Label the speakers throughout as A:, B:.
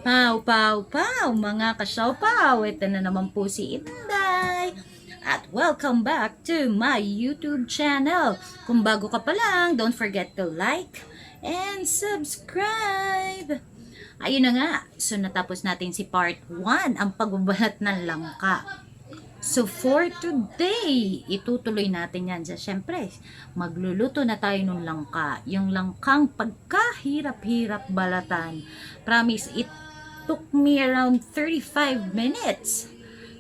A: Pau, pau, pau, mga ka-Siopao. Ito na naman po si Inday. At welcome back to my YouTube channel. Kung bago ka pa lang, don't forget to like and subscribe. Ayun na nga. So, natapos natin si part 1, ang pagbabalat ng langka. So, for today, itutuloy natin yan. So, syempre, magluluto na tayo ng langka. Yung langkang pagkahirap-hirap balatan. Promise, it took me around 35 minutes.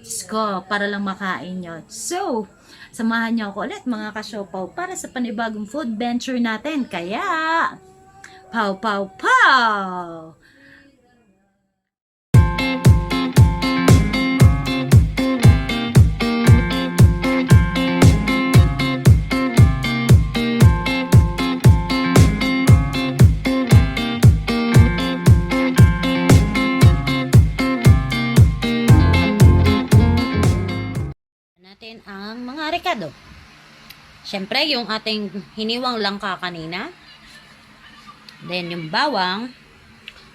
A: Diyos ko, para lang makain nyo. So, samahan nyo ako ulit mga ka-Siopao para sa panibagong food venture natin. Kaya, pow, pow, pow! Natin ang mga rekado. Siyempre, yung ating hiniwang langka kanina. Then, yung bawang,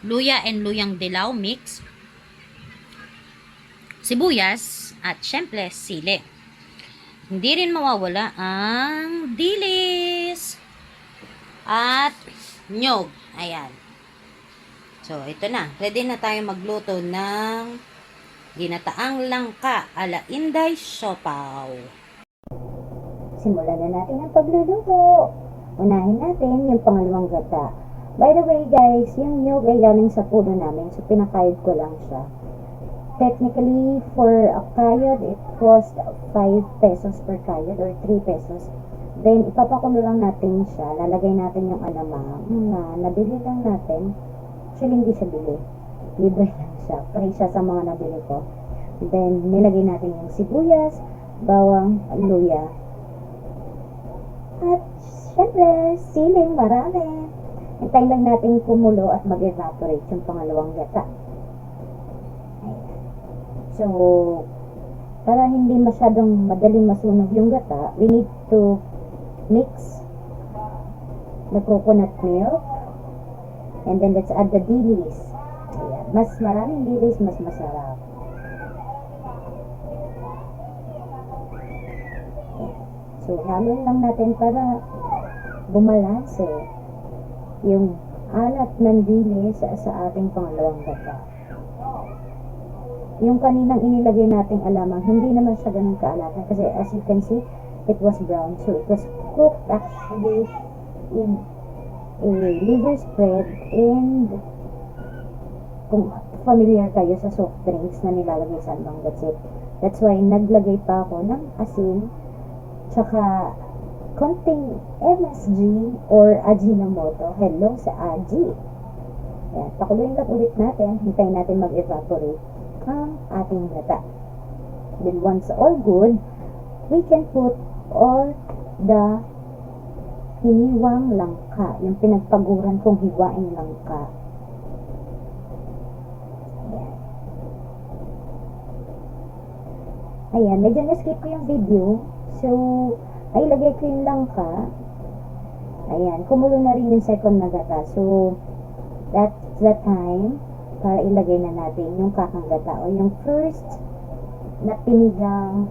A: luya and luyang dilaw mix, sibuyas, at siyempre, sili. Hindi rin mawawala ang dilis at nyog. Ayan. So, ito na. Ready na tayo magluto ng ginataang langka ala Inday Siopao.
B: Simulan na natin ang pagluluto. Unahin natin yung pangalawang gata. By the way guys, yung nyog ay galing sa puno namin. So pinakayod ko lang siya. Technically, for a kayod, it cost 5 pesos per kayod or 3 pesos. Then, ipapakulo lang natin siya. Lalagay natin yung alamang na nabili lang natin. Actually, hindi siya bili. Libre lang siya. Free siya sa mga nabili ko. Then, nilagay natin yung sibuyas, bawang, luya. At, syempre, siling marami. Hintayin lang natin kumulo at mag-evaporate yung pangalawang gata. Ayan. So, para hindi masyadong madaling masunog yung gata, we need to mix the coconut milk. And then, let's add the dilis. Ayan. Mas maraming dilis, mas masarap. So, halon lang natin para bumalanse yung alat ng dilis sa ating pangalawang gata. Yung kaninang inilagay nating alamang, hindi naman siya ganun kaalatan kasi as you can see, it was brown. So, it was cooked actually in a liver spread and kung familiar kayo sa soft drinks na nilalagay sa alamang, that's it. That's why naglagay pa ako ng asin tsaka konting MSG or Ajinomoto. Hello sa Aji. Ayan, pakuluin lang ulit natin. Hintayin natin mag-evaporate ang ating gata. Then once all good, we can put all the hiniwang langka. Yung pinagpaguran kong hiwaing langka. Ayan. Ayan, medyo na-skip ko yung video. So, nailagay ko yung langka. Ayan, kumulo na rin yung second na gata. So, that's the time para ilagay na natin yung kakang gata o yung first na pinigang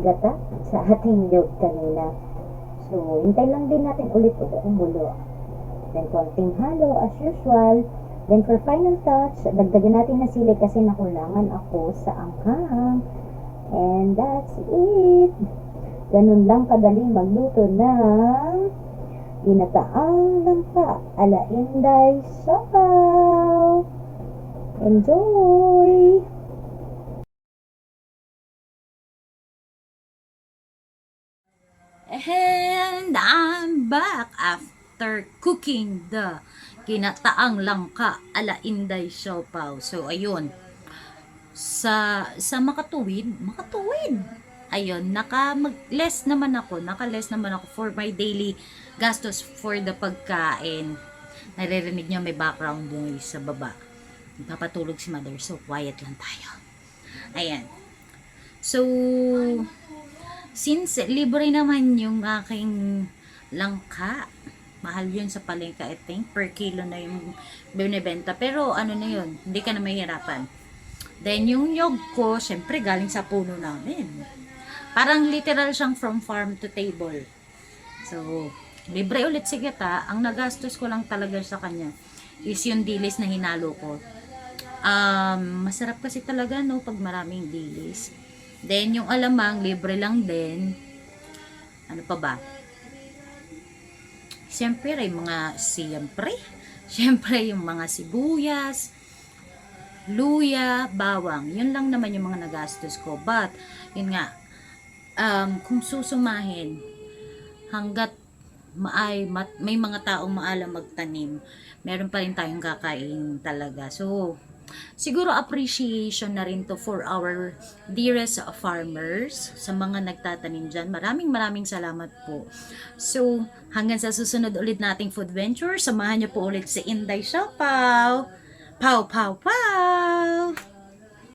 B: gata sa ating yolk kanina. So, hintay lang din natin ulit kumulo. Then, konting halo as usual. Then, for final touch, dagdagan natin na sili kasi nakulangan ako sa anghang. And that's it. Ganun lang kadaling magluto ng ginataang langka ala Inday Siopao. Enjoy!
A: And I'm back after cooking the ginataang langka ala Inday Siopao. So, ayun. Sa makatuwid. Ayun, naka-less naman ako for my daily gastos for the pagkain. Naririnig nyo may background noise sa baba. Papatulog si mother, so quiet lang tayo. Ayan. So, since libre naman yung aking langka, Mahal yun sa palengke, I think. Per kilo na yung binibenta. Pero ano na yun, hindi ka na mahirapan. Then yung nyog ko, syempre galing sa puno namin. Parang literal siyang from farm to table. So, libre ulit si Gata. Ang nagastos ko lang talaga sa kanya is yung dilis na hinalo ko. Masarap kasi talaga no pag maraming dilis. Then yung alamang, libre lang din. Ano pa ba? Siyempre, yung mga sibuyas, luya, bawang. Yun lang naman yung mga nagastos ko. But, yun nga, kung susumahin, hanggat may mga taong maalam magtanim, meron pa rin tayong kakain talaga. So, siguro appreciation na rin to for our dearest farmers, sa mga nagtatanim dyan. Maraming salamat po. So, hanggang sa susunod ulit nating food venture, samahan niyo po ulit si Inday Siopao. Pow, pow, pow!